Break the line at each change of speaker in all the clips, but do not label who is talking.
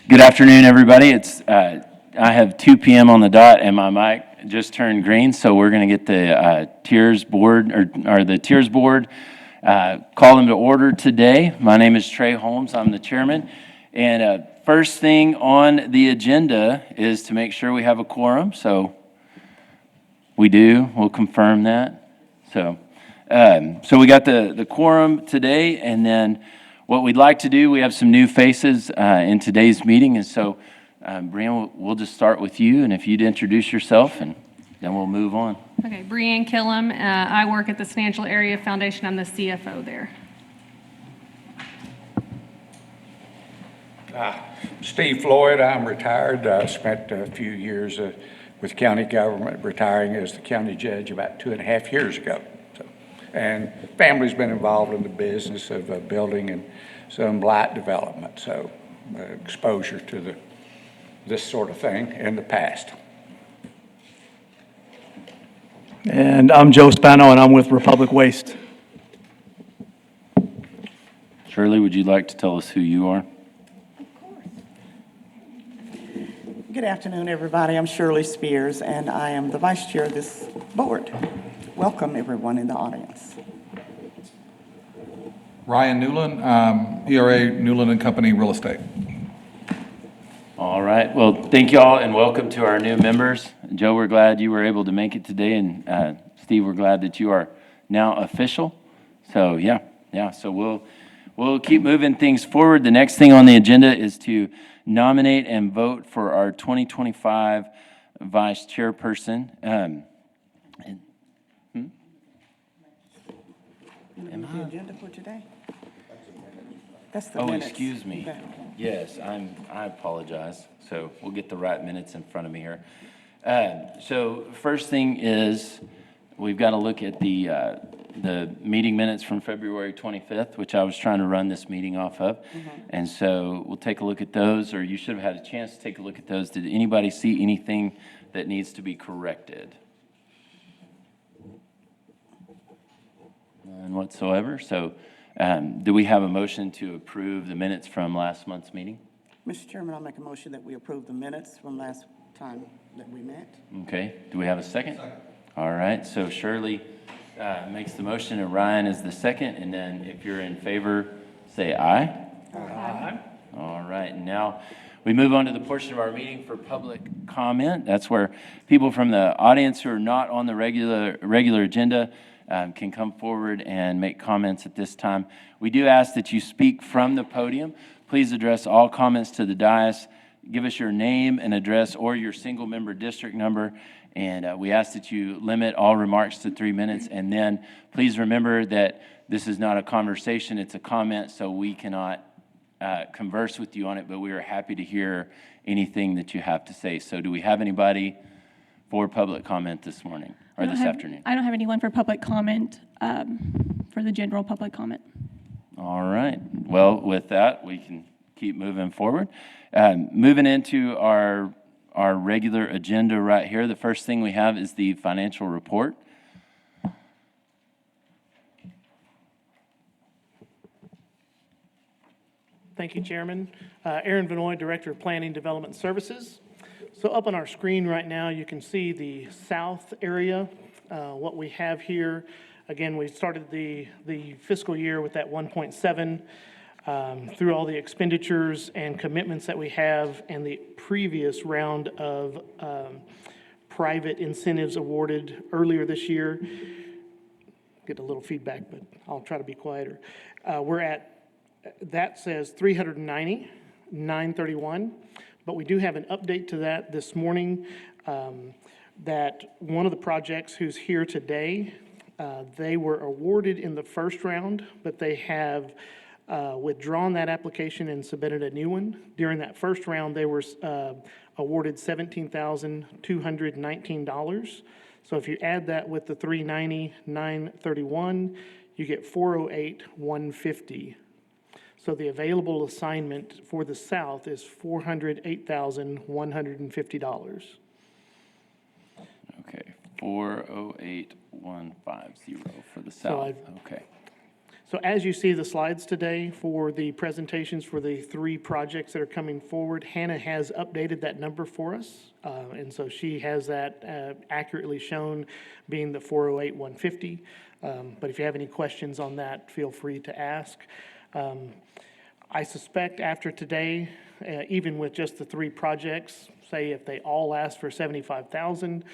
Good afternoon, everybody. I have 2 p.m. on the dot, and my mic just turned green, so we're going to get the TIRZ Board, or the TIRZ Board, call them to order today. My name is Trey Holmes. I'm the chairman. And first thing on the agenda is to make sure we have a quorum. So we do. We'll confirm that. So we got the quorum today, and then what we'd like to do, we have some new faces in today's meeting, and so, Brianne, we'll just start with you, and if you'd introduce yourself, and then we'll move on.
Okay, Brianne Killam. I work at the Financial Area Foundation. I'm the CFO there.
Steve Floyd, I'm retired. I spent a few years with county government, retiring as the county judge about 2.5 years ago. And family's been involved in the business of building and some light development, so exposure to this sort of thing in the past.
And I'm Joe Spano, and I'm with Republic Waste.
Shirley, would you like to tell us who you are?
Good afternoon, everybody. I'm Shirley Spears, and I am the vice chair of this board. Welcome, everyone in the audience.
Ryan Newland, ERA Newland & Company Real Estate.
All right. Well, thank you all, and welcome to our new members. Joe, we're glad you were able to make it today, and Steve, we're glad that you are now official. So, yeah. So we'll keep moving things forward. The next thing on the agenda is to nominate and vote for our 2025 vice chairperson.
The agenda for today? That's the
Oh,
minutes.
excuse me.
Okay.
Yes, I apologize. So we'll get the right minutes in front of me here. So first thing is, we've got to look at the meeting minutes from February 25th, which I was trying to run this meeting off of. And so we'll take a look at those, or you should have had a chance to take a look at those. Did anybody see anything that needs to be corrected? None whatsoever. So do we have a motion to approve the minutes from last month's meeting?
Mr. Chairman, I'll make a motion that we approve the minutes from last time that we met.
Okay. Do we have a second? All right. So Shirley makes the motion, and Ryan is the second. And then if you're in favor, say aye. Aye. All right. And now we move on to the portion of our meeting for public comment. That's where people from the audience who are not on the regular agenda can come forward and make comments at this time. We do ask that you speak from the podium. Please address all comments to the dais. Give us your name and address or your single member district number. And we ask that you limit all remarks to 3 minutes. And then please remember that this is not a conversation, it's a comment, so we cannot converse with you on it, but we are happy to hear anything that you have to say. So do we have anybody for public comment this morning or this afternoon?
I don't have anyone for public comment, for the general public comment.
All right. Well, with that, we can keep moving forward. Moving into our regular agenda right here, the first thing we have is the financial report.
Thank you, Chairman. Aaron Vanoy, Director of Planning Development Services. So up on our screen right now, you can see the south area, what we have here. Again, we started the fiscal year with that 1.7 through all the expenditures and commitments that we have and the previous round of private incentives awarded earlier this year. Get a little feedback, but I'll try to be quieter. We're at, that says 390, 931. But we do have an update to that this morning, that one of the projects who's here today, they were awarded in the first round, but they have withdrawn that application and submitted a new one. During that first round, they were awarded $17,219. So if you add that with the 390, 931, you get 408,150. So the available assignment for the South is $408,150.
Okay, 408,150 for the South. Okay.
So as you see the slides today for the presentations for the 3 projects that are coming forward, Hannah has updated that number for us. And so she has that accurately shown, being the 408,150. But if you have any questions on that, feel free to ask. I suspect after today, even with just the 3 projects, say if they all ask for 75,000,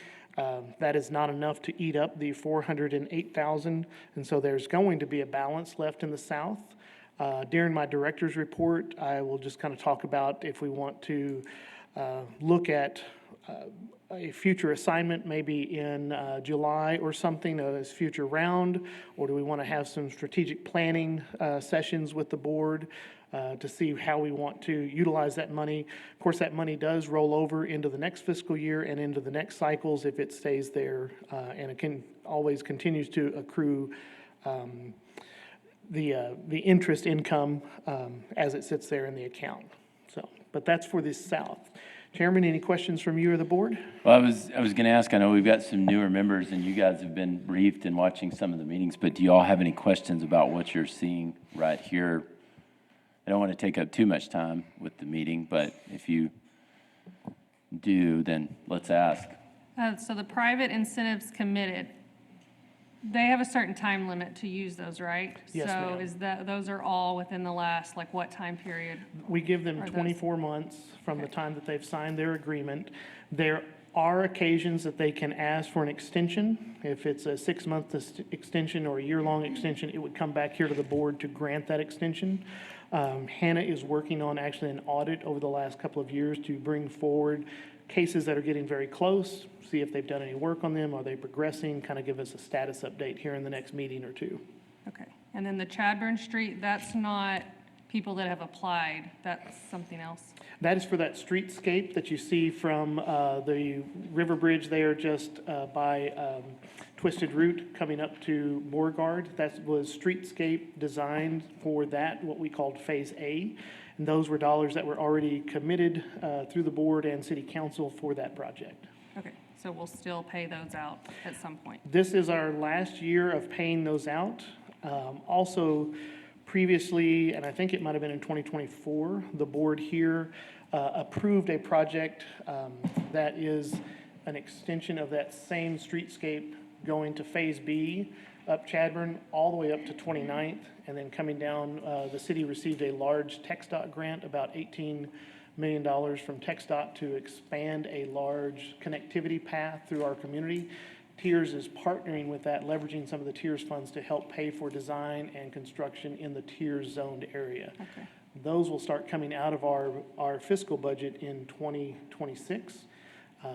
that is not enough to eat up the 408,000, and so there's going to be a balance left in the south. During my director's report, I will just kind of talk about if we want to look at a future assignment, maybe in July or something, as future round, or do we want to have some strategic planning sessions with the board to see how we want to utilize that money. Of course, that money does roll over into the next fiscal year and into the next cycles if it stays there, and it can always continues to accrue the interest income as it sits there in the account. So, but that's for the south. Chairman, any questions from you or the board?
Well, I was going to ask, I know we've got some newer members and you guys have been briefed and watching some of the meetings, but do you all have any questions about what you're seeing right here? I don't want to take up too much time with the meeting, but if you do, then let's ask.
So the private incentives committed, they have a certain time limit to use those, right?
Yes, ma'am.
So is that, those are all within the last, like, what time period?
We give them
Are those-
24 months from the time that they've signed their agreement. There are occasions that they can ask for an extension. If it's a 6-month extension or a year-long extension, it would come back here to the board to grant that extension. Hannah is working on actually an audit over the last couple of years to bring forward cases that are getting very close, see if they've done any work on them, are they progressing, kind of give us a status update here in the next meeting or 2.
Okay. And then the Chadburn Street, that's not people that have applied, that's something else?
That is for that streetscape that you see from the river bridge there just by Twisted Route coming up to Beauregard. That was streetscape designed for that, what we called Phase A. And those were dollars that were already committed through the board and city council for that project.
Okay, so we'll still pay those out at some point.
This is our last year of paying those out. Also, previously, and I think it might have been in 2024, the board here approved a project that is an extension of that same streetscape going to Phase B up Chadburn, all the way up to 29th, and then coming down, the city received a large TxDOT grant, about $18 million from TxDOT to expand a large connectivity path through our community. TIRZ is partnering with that, leveraging some of the TIRZ funds to help pay for design and construction in the TIRZ zoned area.
Okay.
Those will start coming out of our fiscal budget in 2026.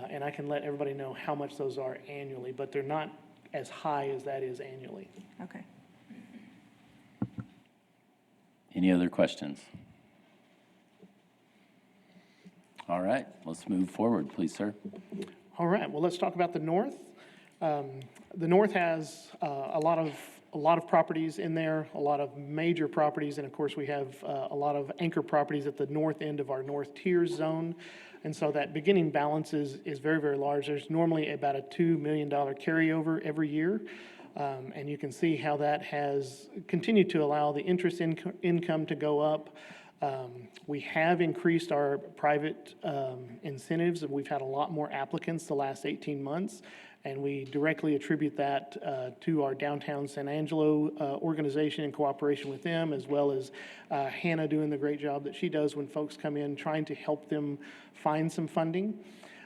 And I can let everybody know how much those are annually, but they're not as high as that is annually.
Okay.
Any other questions? All right, let's move forward, please, sir.
All right, well, let's talk about the north. The north has a lot of properties in there, a lot of major properties, and of course, we have a lot of anchor properties at the north end of our north TIRZ zone. And so that beginning balance is very, very large. There's normally about a $2 million carryover every year. And you can see how that has continued to allow the interest income to go up. We have increased our private incentives, and we've had a lot more applicants the last 18 months. And we directly attribute that to our downtown San Angelo organization in cooperation with them, as well as Hannah doing the great job that she does when folks come in, trying to help them find some funding.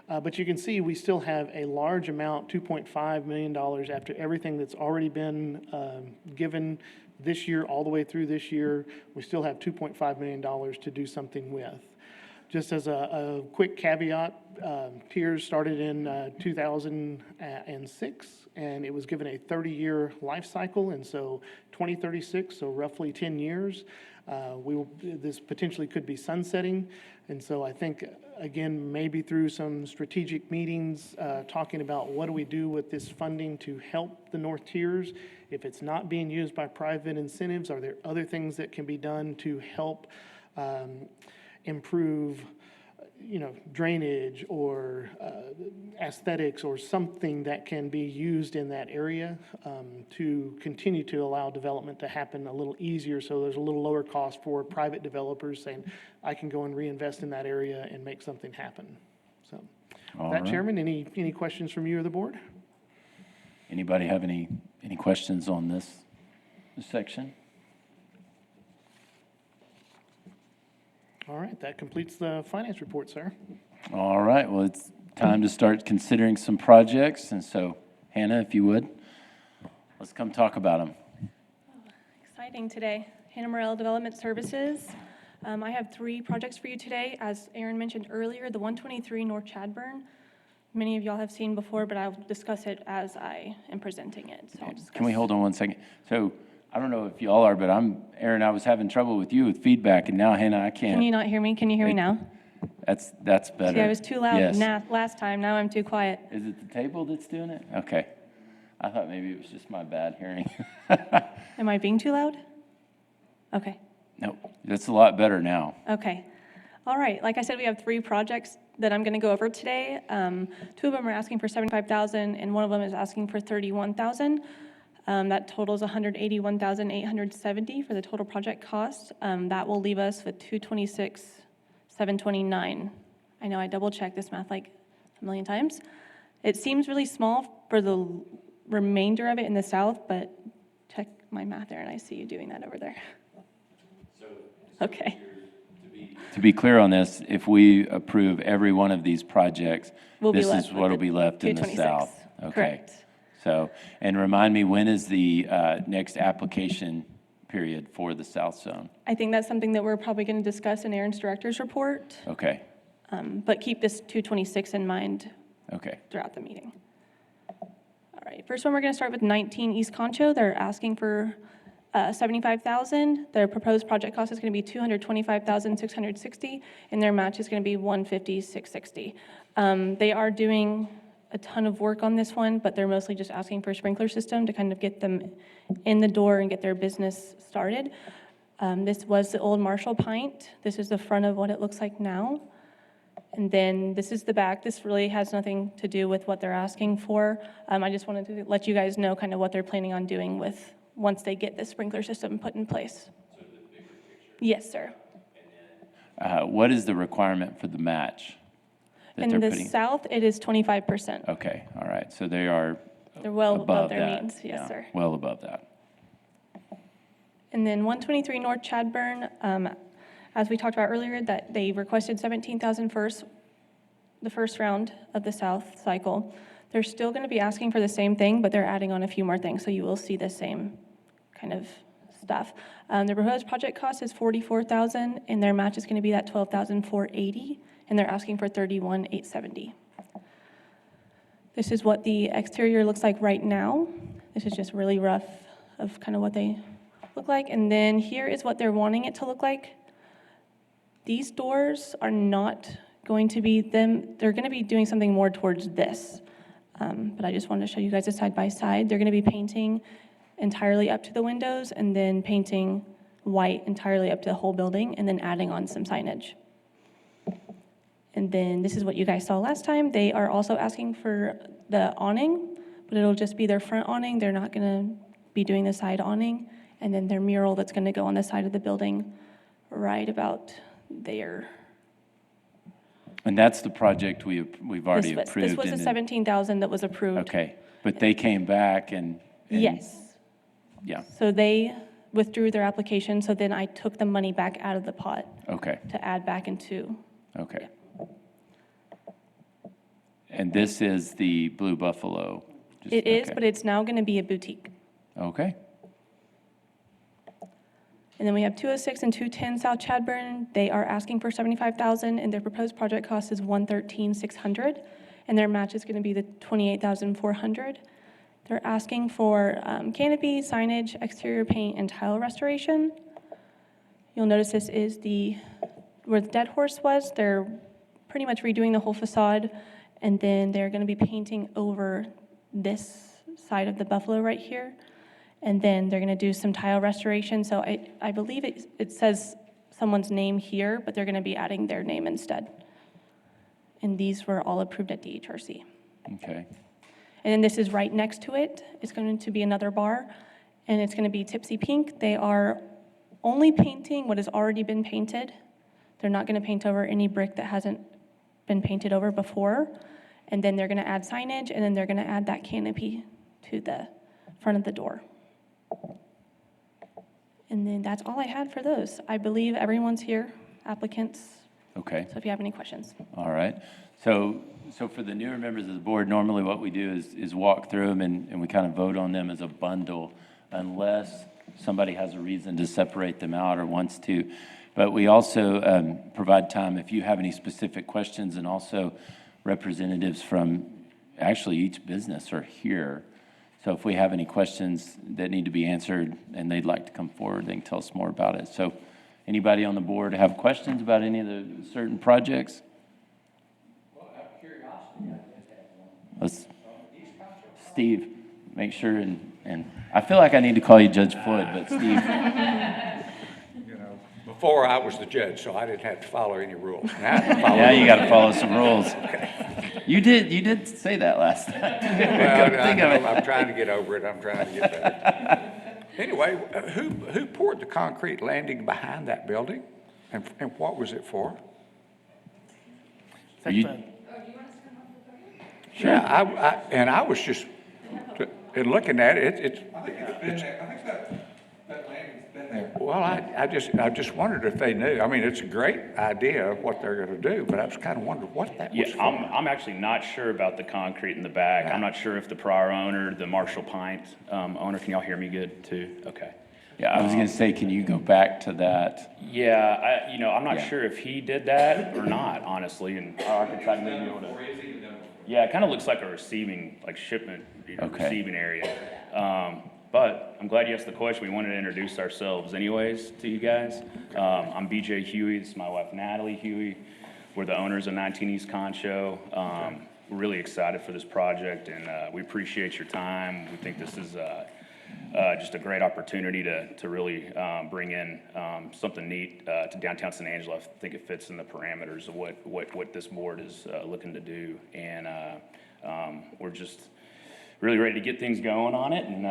But you can see we still have a large amount, $2.5 million, after everything that's already been given this year, all the way through this year. We still have $2.5 million to do something with. Just as a quick caveat, TIRZ started in 2006, and it was given a 30-year life cycle, and so 2036, so roughly 10 years, this potentially could be sunsetting. And so I think, again, maybe through some strategic meetings, talking about what do we do with this funding to help the North Tiers. If it's not being used by private incentives, are there other things that can be done to help improve drainage or aesthetics or something that can be used in that area to continue to allow development to happen a little easier, so there's a little lower cost for private developers saying, I can go and reinvest in that area and make something happen. So,
All
with that,
right.
Chairman, any questions from you or the board?
Anybody have any questions on this section?
All right, that completes the finance report, sir.
All right, well, it's time to start considering some projects, and so Hannah, if you would, let's come talk about them.
Exciting today. Hannah Morel Development Services. I have 3 projects for you today. As Aaron mentioned earlier, the 123 North Chadburn. Many of y'all have seen before, but I'll discuss it as I am presenting it. So I'll
Can we
discuss-
hold on one second? So, I don't know if y'all are, but Aaron, I was having trouble with you with feedback, and now Hannah, I can't.
Can you not hear me? Can you hear me now?
That's better.
See, I was too loud
Yes.
last time. Now I'm too quiet.
Is it the table that's doing it? Okay. I thought maybe it was just my bad hearing.
Am I being too loud? Okay.
Nope, that's a lot better now.
Okay. All right. Like I said, we have 3 projects that I'm going to go over today. 2 of them are asking for $75,000, and one of them is asking for $31,000. That totals $181,870 for the total project cost. That will leave us with $226,729. I know I double-checked this math like a million times. It seems really small for the remainder of it in the south, but check my math there, and I see you doing that over there. Okay.
To be clear on this, if we approve every one of these projects,
We'll be
this
left
is
with
what will
the
be left in the
226.
south. Okay.
Correct.
So, and remind me, when is the next application period for the south zone?
I think that's something that we're probably going to discuss in Aaron's director's report,
Okay,
but keep this 226 in mind
okay.
throughout the meeting. All right, first one, we're going to start with 19 East Concho. They're asking for $75,000. Their proposed project cost is going to be $225,660, and their match is going to be $150,660. They are doing a ton of work on this one, but they're mostly just asking for a sprinkler system to kind of get them in the door and get their business started. This was the old Marshall Pint. This is the front of what it looks like now. And then this is the back. This really has nothing to do with what they're asking for. I just wanted to let you guys know kind of what they're planning on doing with, once they get the sprinkler system put in place. So the bigger picture? Yes, sir.
What is the requirement for the match that
In
they're
the
putting?
south, it is 25%.
Okay, all right, so they are
They're well above their
that.
means. Yes,
Yeah,
sir.
well above that.
And then 123 North Chadburn, as we talked about earlier, that they requested $17,000 first, the first round of the south cycle. They're still going to be asking for the same thing, but they're adding on a few more things, so you will see the same kind of stuff. The proposed project cost is $44,000, and their match is going to be that $12,480, and they're asking for $31,870. This is what the exterior looks like right now. This is just really rough of kind of what they look like. And then here is what they're wanting it to look like. These doors are not going to be them. They're going to be doing something more towards this. But I just wanted to show you guys a side by side. They're going to be painting entirely up to the windows and then painting white entirely up to the whole building and then adding on some signage. And then this is what you guys saw last time. They are also asking for the awning, but it'll just be their front awning. They're not going to be doing the side awning. And then their mural that's going to go on the side of the building right about there.
And that's the project we've already
This
approved.
was the
and then-
17,000 that was approved.
Okay, but they came back and.
Yes.
Yeah,
So they withdrew their application, so then I took the money back out of the pot
okay,
to add back into.
okay. And this is the Blue Buffalo? Just-
It is,
okay.
but it's now going to be a boutique.
Okay,
And then we have 206 and 210 South Chadburn. They are asking for $75,000, and their proposed project cost is $113,600, and their match is going to be the $28,400. They're asking for canopy, signage, exterior paint, and tile restoration. You'll notice this is where the dead horse was. They're pretty much redoing the whole facade, and then they're going to be painting over this side of the buffalo right here. And then they're going to do some tile restoration. So I believe it says someone's name here, but they're going to be adding their name instead. and these were all approved at DHRC.
Okay.
And then this is right next to it. It's going to be another bar, and it's going to be Tipsy Pink. They are only painting what has already been painted. They're not going to paint over any brick that hasn't been painted over before. And then they're going to add signage, and then they're going to add that canopy to the front of the door. And then that's all I had for those. I believe everyone's here, applicants,
Okay.
so if you have any questions.
All right. So for the newer members of the board, normally what we do is walk through them and we kind of vote on them as a bundle unless somebody has a reason to separate them out or wants to. But we also provide time if you have any specific questions, and also representatives from actually each business are here. So if we have any questions that need to be answered and they'd like to come forward, they can tell us more about it. So anybody on the board have questions about any of the certain projects? Let's, Steve, make sure, and I feel like I need to call you Judge Floyd, but Steve.
You know, before I was the judge, so I didn't have to follow any rules. Now I have to follow
Yeah, you
rules.
got to follow some rules. You did say that last time.
Well,
Come think of it.
I'm trying to get over it. I'm trying to get better. Anyway, who poured the concrete landing behind that building? And what was it for?
Are you-
Yeah, I was just, in looking at it, it's. Well, I just wondered if they knew. I mean, it's a great idea of what they're gonna do, but I was kind of wondering what that was
Yeah,
for.
I'm actually not sure about the concrete in the back. I'm not sure if the prior owner, the Marshall Pint owner, can y'all hear me good too? Okay.
Yeah, I was going to say, can you go back to that?
Yeah, I'm not
Yeah.
sure if he did that or not, honestly, and I could try to maybe able to. Yeah, it kind of looks like a receiving, like shipment,
Okay.
receiving area. But I'm glad you asked the question. We wanted to introduce ourselves anyways to you guys. I'm BJ Huey. This is my wife Natalie Huey. We're the owners of 19 East Concho. We're really excited for this project, and we appreciate your time. We think this is just a great opportunity to really bring in something neat to downtown San Angelo. I think it fits in the parameters of what this board is looking to do, and we're just really ready to get things going on it and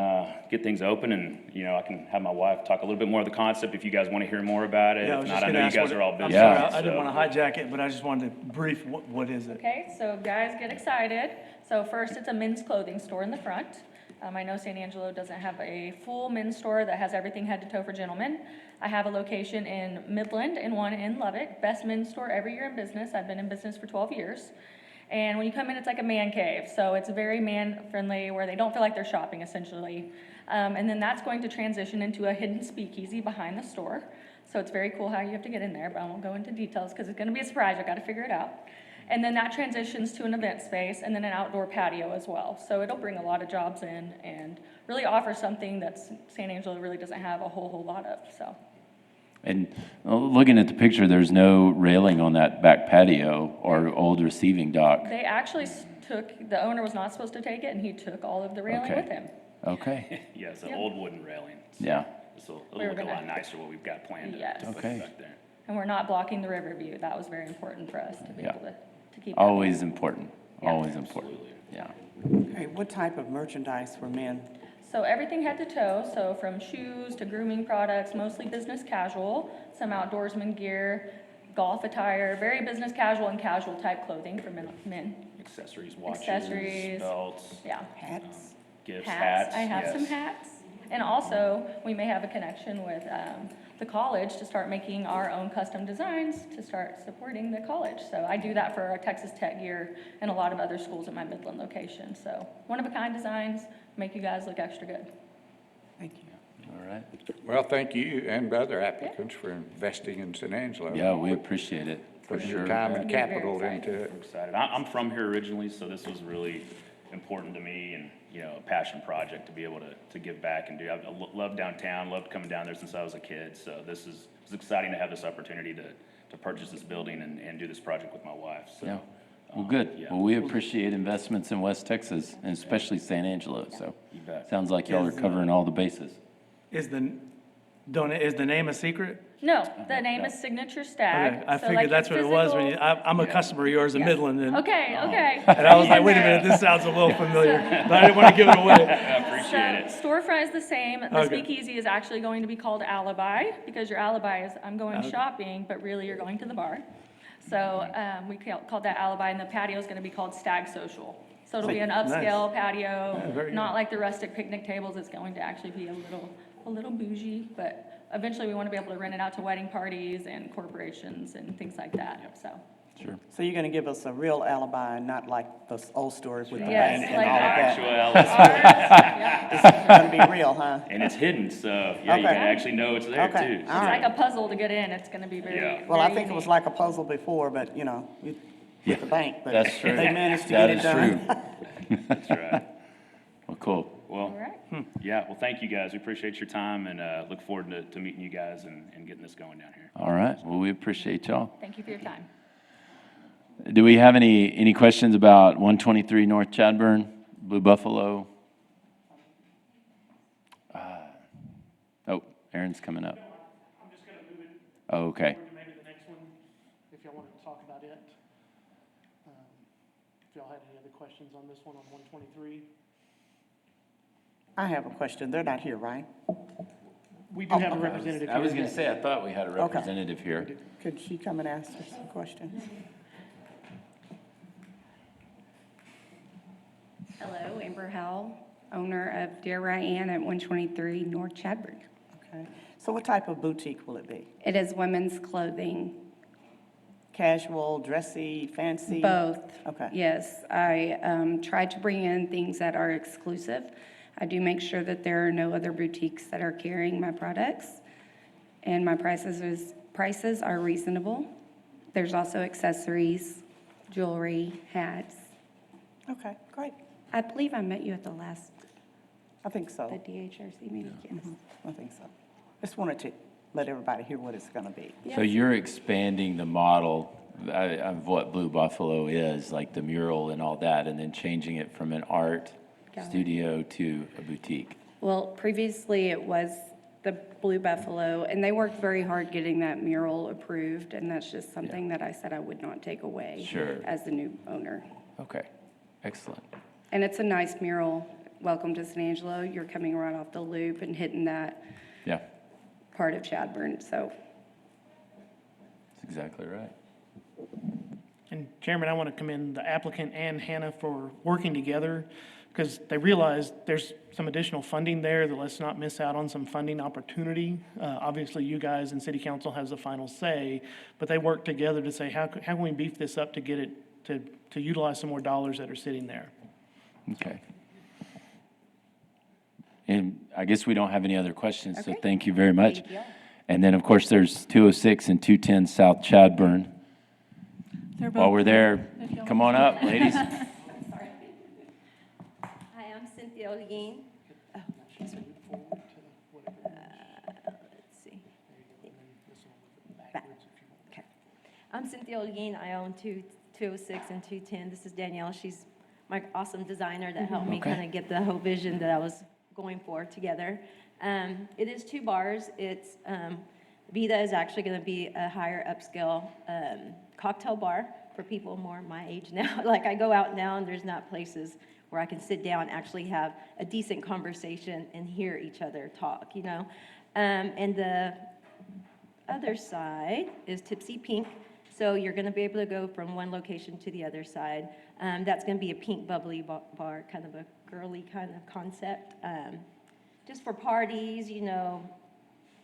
get things open. And I can have my wife talk a little bit more of the concept if you guys want to hear more about it.
Yeah, I
If
was
not,
just
I
gonna
know you
ask
guys
what
are all
I'm
busy.
Yeah.
sorry, I didn't
so-
want to hijack it, but I just wanted to brief, what is it?
Okay, so guys, get excited. So first, it's a men's clothing store in the front. I know San Angelo doesn't have a full men's store that has everything head to toe for gentlemen. I have a location in Midland and one in Lubbock. Best men's store every year in business. I've been in business for 12 years. And when you come in, it's like a man cave. So it's very man-friendly where they don't feel like they're shopping, essentially. And then that's going to transition into a hidden speakeasy behind the store. So it's very cool how you have to get in there, but I won't go into details because it's going to be a surprise. I've got to figure it out. And then that transitions to an event space and then an outdoor patio as well. So it'll bring a lot of jobs in and really offer something that San Angelo really doesn't have a whole lot of, so.
And looking at the picture, there's no railing on that back patio or old receiving dock.
They actually the owner was not supposed to take it and he took all of the railing
Okay.
with him.
Okay,
Yeah, it's an
Yep.
old wooden railing. So
yeah,
It'll
We were
look a
gonna-
lot nicer what we've got planned to
Yes.
put
Okay.
back there.
And we're not blocking the river view. That was very important for us to be
Yeah.
able to keep. that.
always important,
Yeah.
always important, yeah.
Okay, what type of merchandise for men?
So everything head to toe, so from shoes to grooming products, mostly business casual, some outdoorsman gear, golf attire, very business casual and casual type clothing for men.
Accessories, watches,
Accessories.
belts,
Yeah.
Hats?
gifts,
Hats,
hats.
I have some
yes.
hats. And also, we may have a connection with the college to start making our own custom designs to start supporting the college. So I do that for our Texas Tech gear and a lot of other schools at my Midland location. So one-of-a-kind designs make you guys look extra good.
Thank you.
All right,
Well, thank you and other applicants for investing in San Angelo.
yeah, we appreciate it, for
Putting your
sure.
time
We're
and
very
capital
excited.
into it.
I'm excited. I'm from here originally, so this was really important to me and, a passion project to be able to give back and do. I love downtown, loved coming down there since I was a kid. So it's exciting to have this opportunity to purchase this building and do this project with my wife. So,
Yeah, well, good.
yeah.
Well, we appreciate investments in West Texas, and especially San Angelo, so.
You bet.
Sounds like y'all are covering all the bases.
Is the Is the name a secret?
No, the name is Signature Stag.
Okay, I
So like
figured that's
your
what it was when you,
physical-
I'm a customer of yours in Midland, and
Okay, okay.
I was like, wait a minute, this sounds a little familiar, but I didn't want to give it away.
I appreciate it.
So storefront is the same. The
Okay.
speakeasy is actually going to be called Alibi, because your alibi is, I'm going shopping, but really you're going to the bar. So, we called that Alibi, and the patio is gonna be called Stag Social. So it'll be an
Nice.
upscale patio,
very
not
good.
like the rustic picnic tables. It's going to actually be a little bougie, but eventually we wanna be able to rent it out to wedding parties and corporations and things like that, so.
Sure.
So you're going to give us a real alibi, not like those old stories with the
Yes,
bank and
like
all of
Actual
that.
Alice,
It's going to be real, huh?
and it's hidden, so yeah, you
Okay.
can actually know it's there
Okay.
too.
It's like a puzzle to get in. It's gonna be
Yeah.
very,
Well, I
very
think it was
unique.
like a puzzle before, but, you know, with the bank, but
That's true.
they managed to
That
get it
is
done.
true.
That's right.
Well, cool.
Well,
All right.
yeah, well, thank you guys. We appreciate your time and look forward to meeting you guys and getting this going down here.
All right, well, we appreciate y'all.
Thank you for your time.
Do we have any questions about 123 North Chadburn, Blue Buffalo? Oh, Aaron's coming up.
I'm just gonna move it
Oh, okay.
forward to maybe the next one, if y'all wanted to talk about it. If y'all had any other questions on this one on 123.
I have a question. They're not here, right?
We do have a representative here.
I was going to say, I thought we had a representative here.
Could she come and ask us some questions?
Hello, Amber Howell, owner of Dear Ryan at 123 North Chadburn.
Okay. So what type of boutique will it be?
It is women's clothing,
Casual, dressy, fancy?
both.
Okay.
Yes, I try to bring in things that are exclusive. I do make sure that there are no other boutiques that are carrying my products, and my prices are reasonable. There's also accessories, jewelry, hats.
Okay, great.
I believe I met you at the last,
I think so.
the DHRC meeting. Yes.
I think so. Just wanted to let everybody hear what it's going to be.
So you're expanding the model of what Blue Buffalo is, like the mural and all that, and then changing it from an art
Got it.
studio to a boutique.
Well, previously it was the Blue Buffalo, and they worked very hard getting that mural approved, and that's just something that I said I would not take away
Sure.
as the new owner.
Okay, excellent.
And it's a nice mural. Welcome to San Angelo. You're coming right off the loop and hitting that
Yeah,
part of Chadburn, so.
that's exactly right.
And Chairman, I want to commend the applicant and Hannah for working together, because they realized there's some additional funding there, that let's not miss out on some funding opportunity. Obviously, you guys and City Council has the final say, but they worked together to say, how can we beef this up to get it, to utilize some more dollars that are sitting there?
Okay. And I guess we don't have any other questions, so
Okay.
thank you very much.
Thank you.
And then, of course, there's 206 and 210 South Chadburn. While we're there, come on up, ladies.
Hi, I'm Cynthia Olguin. Let's see. Back. Okay. I'm Cynthia Olguin. I own 206 and 210. This is Danielle. She's my awesome designer that helped me
Okay.
kind of get the whole vision that I was going for together. It is 2 bars. It's Vida is actually going to be a higher upscale cocktail bar for people more my age now. Like, I go out now and there's not places where I can sit down, actually have a decent conversation and hear each other talk, you know? And the other side is Tipsy Pink. So you're going to be able to go from one location to the other side. That's going to be a pink bubbly bar, kind of a girly kind of concept. Just for parties, you know,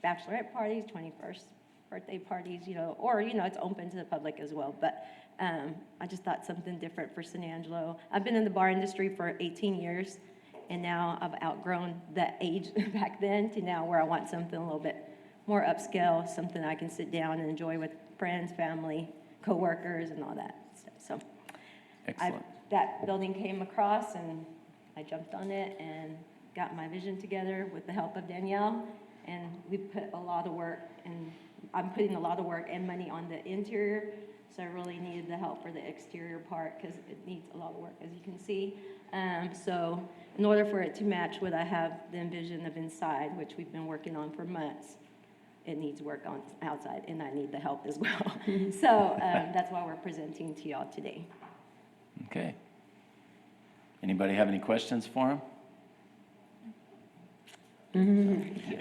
bachelorette parties, 21st birthday parties, you know, or, you know, it's open to the public as well. But I just thought something different for San Angelo. I've been in the bar industry for 18 years, and now I've outgrown that age back then to now where I want something a little bit more upscale, something I can sit down and enjoy with friends, family, coworkers, and all that stuff. So
Excellent.
that building came across, and I jumped on it and got my vision together with the help of Danielle, and we put a lot of work, and I'm putting a lot of work and money on the interior, so I really needed the help for the exterior part because it needs a lot of work, as you can see. So in order for it to match what I have the envision of inside, which we've been working on for months, it needs work on outside, and I need the help as well. So that's why we're presenting to y'all today.
Okay. Anybody have any questions for him?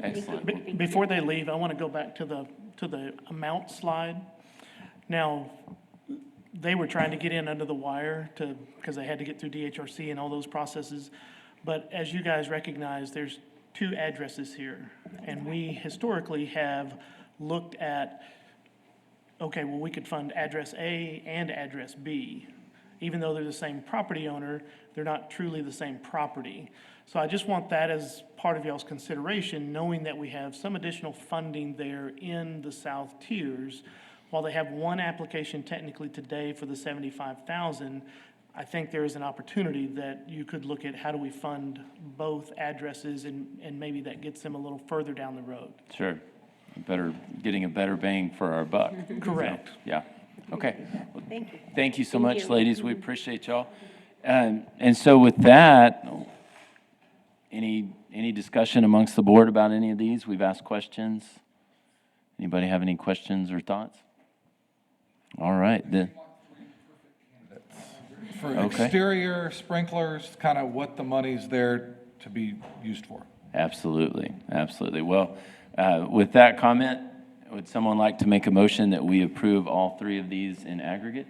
Excellent.
Before they leave, I want to go back to the amount slide. Now, they were trying to get in under the wire because they had to get through DHRC and all those processes. But as you guys recognize, there's 2 addresses here. And we historically have looked at, okay, well, we could fund address A and address B. Even though they're the same property owner, they're not truly the same property. So I just want that as part of y'all's consideration, knowing that we have some additional funding there in the South Tiers. While they have one application technically today for the 75,000, I think there is an opportunity that you could look at how do we fund both addresses, and maybe that gets them a little further down the road.
Sure. Getting a better bang for our buck.
Correct.
So, yeah. Okay. Well,
Thank you.
thank you so
Thank
much,
you.
ladies. We appreciate y'all. And so with that, any discussion amongst the board about any of these? We've asked questions. Anybody have any questions or thoughts? All right.
For
Okay.
exterior sprinklers, kind of what the money's there to be used for.
Absolutely, absolutely. Well, with that comment, would someone like to make a motion that we approve all 3 of these in aggregate?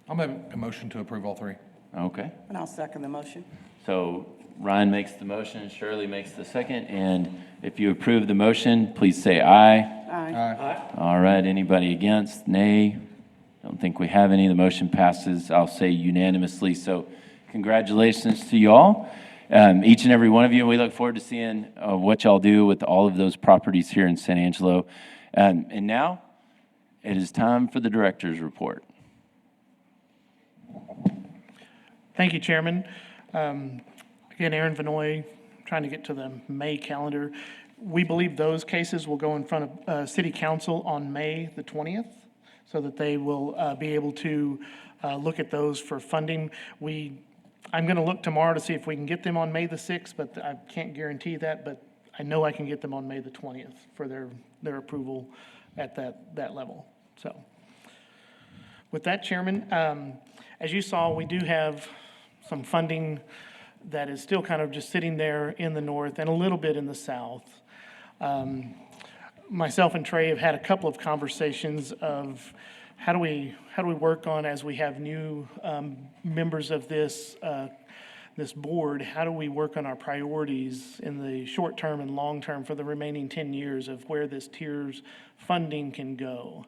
I'll make a motion to approve all 3.
Okay.
And I'll second the motion.
So Ryan makes the motion, Shirley makes the second, and if you approve the motion, please say aye.
Aye.
Aye.
All right, anybody against? Nay? Don't think we have any. The motion passes, I'll say unanimously. So congratulations to y'all, each and every one of you. And we look forward to seeing what y'all do with all of those properties here in San Angelo. And now it is time for the director's report.
Thank you, Chairman. Again, Aaron Vanoy, trying to get to the May calendar. We believe those cases will go in front of City Council on May the 20th, so that they will be able to look at those for funding. I'm going to look tomorrow to see if we can get them on May the 6th, but I can't guarantee that, but I know I can get them on May the 20th for their approval at that level. So with that, Chairman, as you saw, we do have some funding that is still kind of just sitting there in the north and a little bit in the south. Myself and Trey have had a couple of conversations of how do we work on, as we have new members of this board, how do we work on our priorities in the short term and long term for the remaining 10 years of where this TIRZ funding can go.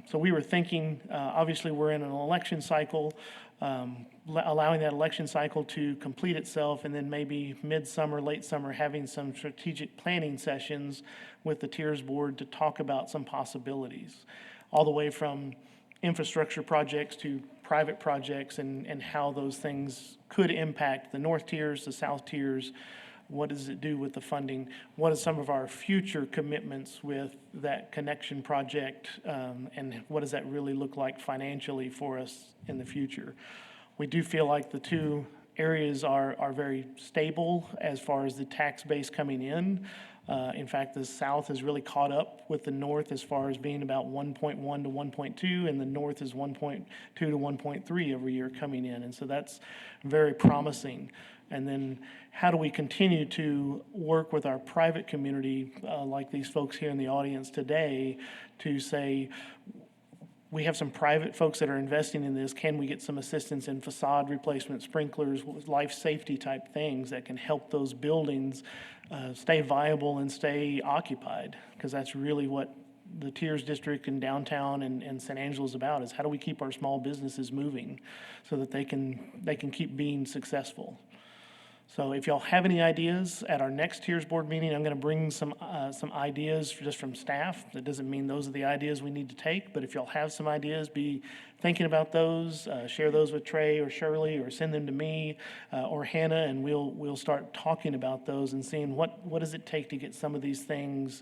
So we were thinking, obviously we're in an election cycle, allowing that election cycle to complete itself, and then maybe midsummer, late summer, having some strategic planning sessions with the TIRZ Board to talk about some possibilities, all the way from infrastructure projects to private projects, and how those things could impact the North Tiers, the South Tiers. What does it do with the funding? What are some of our future commitments with that connection project? And what does that really look like financially for us in the future? We do feel like the 2 areas are very stable as far as the tax base coming in. In fact, the South has really caught up with the North as far as being about 1.1 to 1.2, and the North is 1.2 to 1.3 every year coming in. And so that's very promising. And then how do we continue to work with our private community, like these folks here in the audience today, to say, we have some private folks that are investing in this. Can we get some assistance in facade replacement, sprinklers, life safety type things that can help those buildings stay viable and stay occupied? Because that's really what the TIRZ district in downtown and San Angelo is about, is how do we keep our small businesses moving so that they can keep being successful. So if y'all have any ideas, at our next TIRZ Board meeting, I'm going to bring some ideas just from staff. That doesn't mean those are the ideas we need to take, but if y'all have some ideas, be thinking about those, share those with Trey or Shirley, or send them to me or Hannah, and we'll start talking about those and seeing what does it take to get some of these things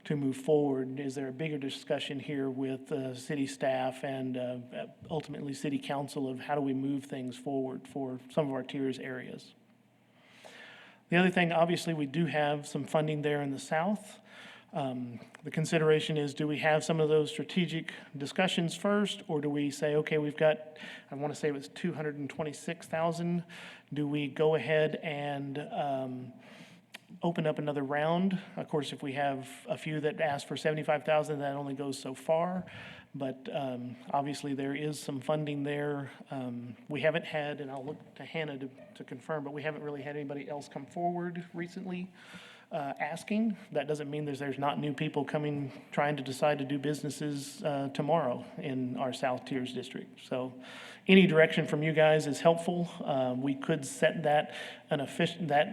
to move forward. Is there a bigger discussion here with city staff and ultimately city council of how do we move things forward for some of our TIRZ areas? The other thing, obviously, we do have some funding there in the south. The consideration is, do we have some of those strategic discussions first, or do we say, okay, we've got, I want to say it was 226,000. Do we go ahead and open up another round? Of course, if we have a few that ask for 75,000, that only goes so far. But obviously, there is some funding there. We haven't had, and I'll look to Hannah to confirm, but we haven't really had anybody else come forward recently asking. That doesn't mean there's not new people coming, trying to decide to do businesses tomorrow in our South Tiers district. So any direction from you guys is helpful. We could set that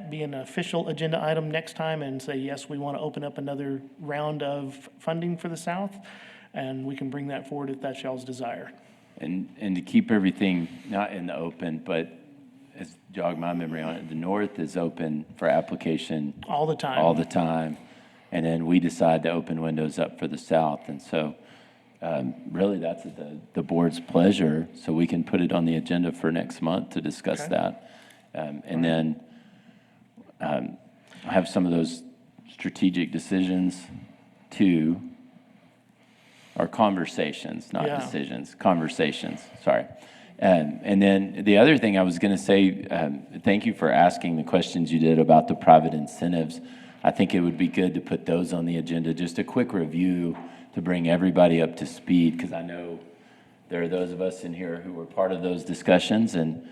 be an official agenda item next time and say, yes, we want to open up another round of funding for the South, and we can bring that forward if that's y'all's desire.
And to keep everything not in the open, but as jog my memory on it, the north is open for application
All the time.
all the time. And then we decide to open windows up for the south. And so really that's at the board's pleasure. So we can put it on the agenda for next month to discuss
Okay.
that. And then have some of those strategic decisions too, or conversations, not
Yeah.
decisions, conversations, sorry. And then the other thing I was going to say, thank you for asking the questions you did about the private incentives. I think it would be good to put those on the agenda, just a quick review to bring everybody up to speed, because I know there are those of us in here who were part of those discussions and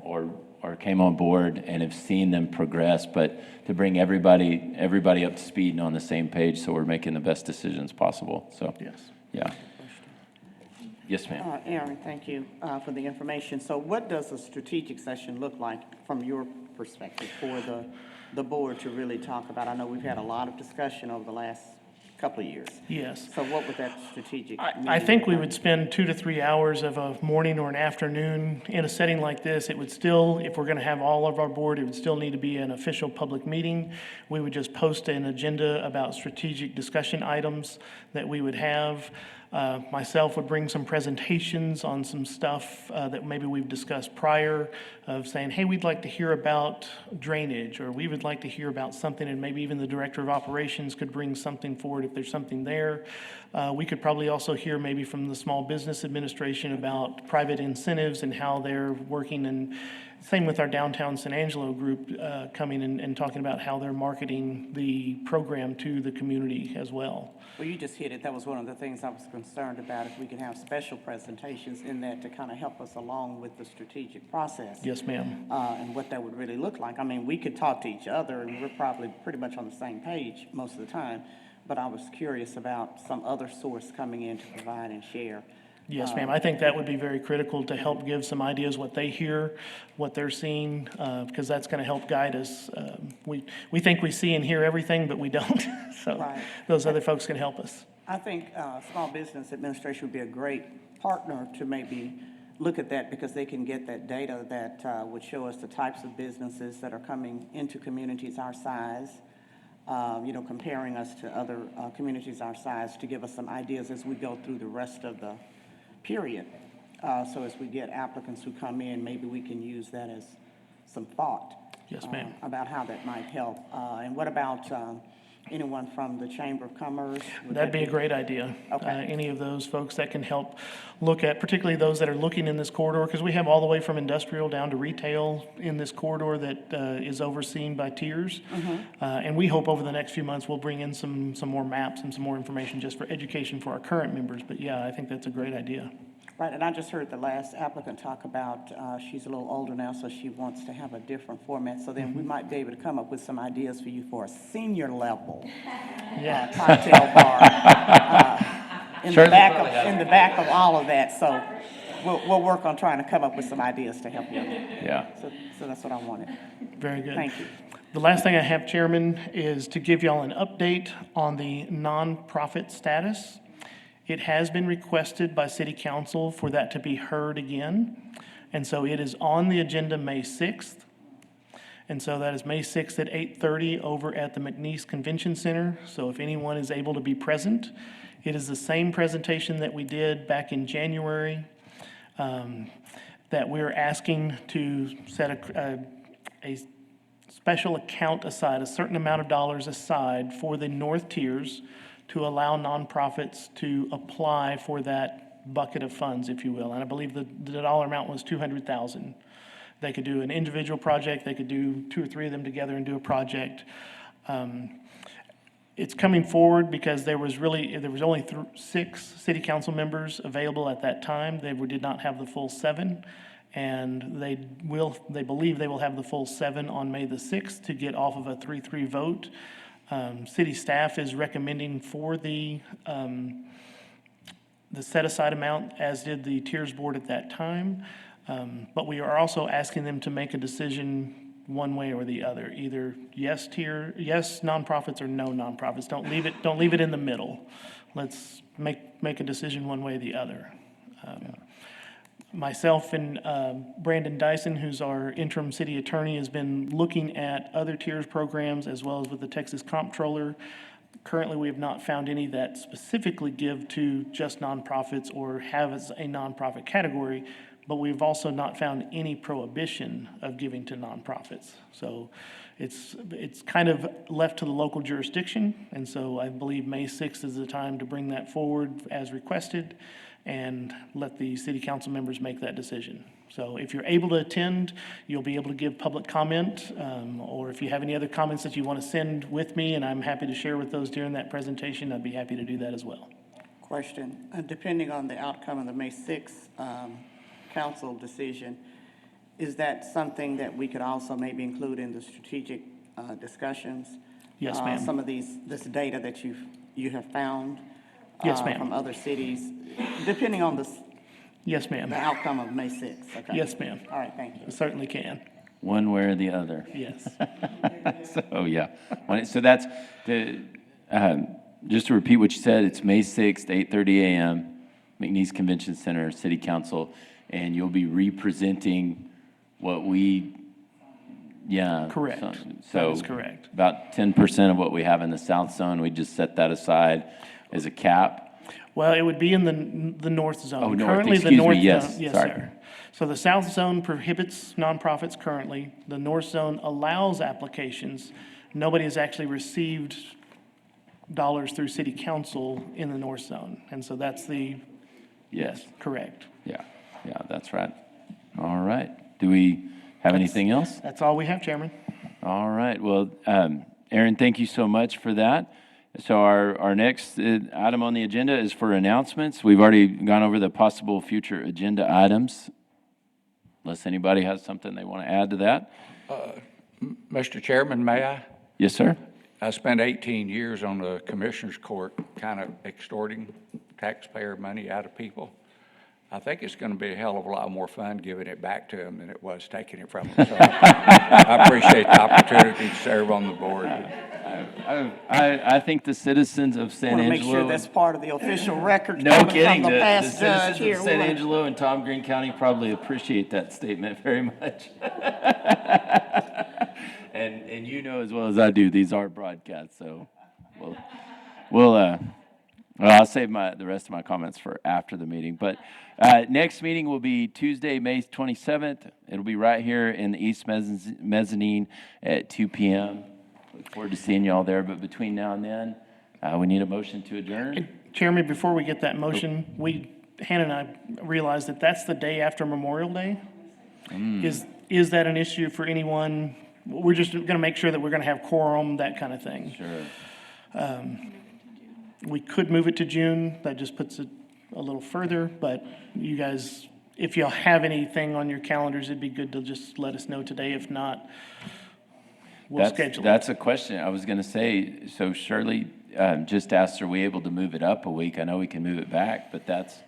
or came on board and have seen them progress, but to bring everybody up to speed and on the same page so we're making the best decisions possible. So,
Yes.
yeah. Yes, ma'am.
Aaron, thank you for the information. So what does a strategic session look like from your perspective for the board to really talk about? I know we've had a lot of discussion over the last couple of years.
Yes.
So what would that strategic
I
meeting
think
look
we
like?
would spend 2 to 3 hours of a morning or an afternoon in a setting like this. It would still, if we're going to have all of our board, it would still need to be an official public meeting. We would just post an agenda about strategic discussion items that we would have. Myself would bring some presentations on some stuff that maybe we've discussed prior, of saying, hey, we'd like to hear about drainage, or we would like to hear about something, and maybe even the director of operations could bring something forward if there's something there. We could probably also hear maybe from the Small Business Administration about private incentives and how they're working, and same with our downtown San Angelo group coming and talking about how they're marketing the program to the community as well.
Well, you just hit it. That was one of the things I was concerned about, if we could have special presentations in that to kind of help us along with the strategic process.
Yes, ma'am.
And what that would really look like. I mean, we could talk to each other, and we're probably pretty much on the same page most of the time, but I was curious about some other source coming in to provide and share.
Yes, ma'am. I think that would be very critical to help give some ideas, what they hear, what they're seeing, because that's going to help guide us. We think we see and hear everything, but we don't. So
Right.
those other folks can help us.
I think Small Business Administration would be a great partner to maybe look at that, because they can get that data that would show us the types of businesses that are coming into communities our size, comparing us to other communities our size, to give us some ideas as we go through the rest of the period. So as we get applicants who come in, maybe we can use that as some thought.
Yes, ma'am.
About how that might help. And what about anyone from the Chamber of Commerce? Would
That'd
that
be a great idea.
Okay.
Any of those folks that can help look at, particularly those that are looking in this corridor, because we have all the way from industrial down to retail in this corridor that is overseen by TIRZ. And we hope over the next few months, we'll bring in some more maps and some more information just for education for our current members. But yeah, I think that's a great idea.
Right, and I just heard the last applicant talk about, she's a little older now, so she wants to have a different format. So then we might be able to come up with some ideas for you for a senior level
Yeah.
cocktail bar. In the back of all of that, so we'll work on trying to come up with some ideas to help you.
Yeah.
So that's what I wanted.
Very good.
Thank you.
The last thing I have, Chairman, is to give y'all an update on the nonprofit status. It has been requested by City Council for that to be heard again. And so it is on the agenda May 6th. And so that is May 6th at 8:30 over at the McNeese Convention Center. So if anyone is able to be present, it is the same presentation that we did back in January, that we're asking to set a special account aside, a certain amount of dollars aside for the North Tiers to allow nonprofits to apply for that bucket of funds, if you will. And I believe the dollar amount was 200,000. They could do an individual project, they could do 2 or 3 of them together and do a project. It's coming forward because there was only 6 city council members available at that time. They did not have the full 7. And they believe they will have the full 7 on May the 6th to get off of a 3-3 vote. City staff is recommending for the set-aside amount, as did the TIRZ Board at that time. But we are also asking them to make a decision one way or the other, either yes nonprofits or no nonprofits. Don't leave it in the middle. Let's make a decision one way or the other. Myself and Brandon Dyson, who's our interim city attorney, has been looking at other TIRZ programs as well as with the Texas Comptroller. Currently, we have not found any that specifically give to just nonprofits or have as a nonprofit category, but we've also not found any prohibition of giving to nonprofits. So it's kind of left to the local jurisdiction, and so I believe May 6th is the time to bring that forward as requested and let the city council members make that decision. So if you're able to attend, you'll be able to give public comment, or if you have any other comments that you want to send with me, and I'm happy to share with those during that presentation, I'd be happy to do that as well.
Question, depending on the outcome of the May 6th council decision, is that something that we could also maybe include in the strategic discussions?
Yes, ma'am.
Some of this data that you have found?
Yes, ma'am.
From other cities, depending on
Yes, ma'am.
the outcome of May 6th, okay?
Yes, ma'am.
All right, thank you.
I certainly can.
One way or the other.
Yes.
So, yeah. So that's just to repeat what you said, it's May 6th, 8:30 a.m., McNeese Convention Center, City Council, and you'll be representing what we,
Correct.
So
That is correct.
about 10% of what we have in the South Zone, we just set that aside as a cap.
Well, it would be in the north zone.
Oh, north,
Currently, the
excuse me,
north
yes,
zone- Yes,
sorry.
sir. So the south zone prohibits nonprofits currently. The north zone allows applications. Nobody has actually received dollars through city council in the north zone. And so that's yes, correct.
Yeah, that's right. All right. Do we have anything else?
That's all we have, Chairman.
All right. Well, Aaron, thank you so much for that. So our next item on the agenda is for announcements. We've already gone over the possible future agenda items. Unless anybody has something they want to add to that.
Mr. Chairman, may I?
Yes, sir.
I spent 18 years on the Commissioner's Court kind of extorting taxpayer money out of people. I think it's going to be a hell of a lot more fun giving it back to them than it was taking it from them. So I appreciate the opportunity to serve on the board.
I think the citizens of San
Want to
Angelo.
make sure that's part of the official record.
No
coming
kidding.
From
The
the past
citizens
judge here.
of San Angelo and Tom Green County probably appreciate that statement very much. And you know as well as I do, these are broadcasts, so I'll save the rest of my comments for after the meeting. But next meeting will be Tuesday, May 27th. It'll be right here in the East Mezzanine at 2 p.m. Look forward to seeing you all there. But between now and then, we need a motion to adjourn.
Chairman, before we get that motion, Hannah and I realized that that's the day after Memorial Day. Is that an issue for anyone? We're just going to make sure that we're going to have quorum, that kind of thing.
Sure.
We could move it to June. That just puts it a little further. But you guys, if y'all have anything on your calendars, it'd be good to just let us know today. If not, we'll schedule it.
That's a question I was going to say. So Shirley just asked, are we able to move it up a week? I know we can move it back, but that's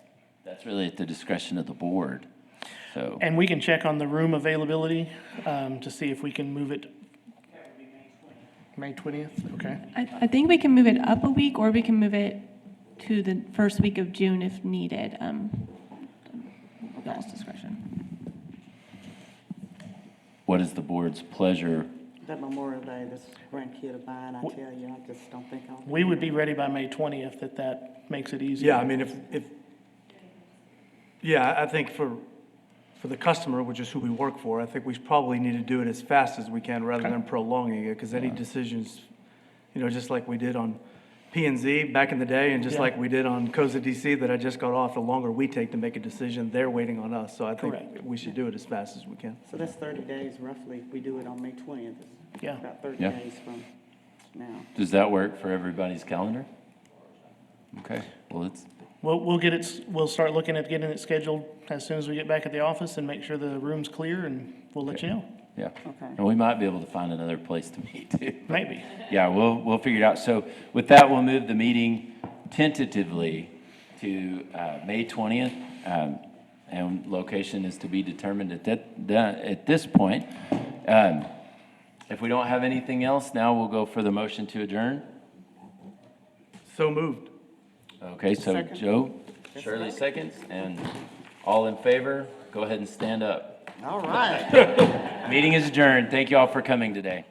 really at the discretion of the board. So.
And we can check on the room availability to see if we can move it. May 20th, okay.
I think we can move it up a week, or we can move it to the first week of June if needed. Y'all's discretion.
What is the board's pleasure?
That Memorial Day, this grandkid of mine, I tell you, I just don't think I'll.
We would be ready by May 20th if that makes it easier.
Yeah, I mean, I think for the customer, which is who we work for, I think we probably need to do it as fast as we can rather than prolonging it, because any decisions, just like we did on P and Z back in the day, and just like we did on COSA DC that I just got off, the longer we take to make a decision, they're waiting on us. So I think
Correct.
we should do it as fast as we can.
So that's 30 days roughly. We do it on May 20th. It's
Yeah.
About 30
Yeah.
days from now.
Does that work for everybody's calendar? Okay, well, it's,
We'll start looking at getting it scheduled as soon as we get back at the office and make sure the room's clear, and we'll let you know.
yeah.
Okay.
And we might be able to find another place to meet too.
Maybe.
Yeah, we'll figure it out. So with that, we'll move the meeting tentatively to May 20th. And location is to be determined at this point. If we don't have anything else, now we'll go for the motion to adjourn.
So moved.
Okay, so
Second.
Joe, Shirley seconds, and all in favor, go ahead and stand up.
All right.
Meeting is adjourned. Thank you all for coming today.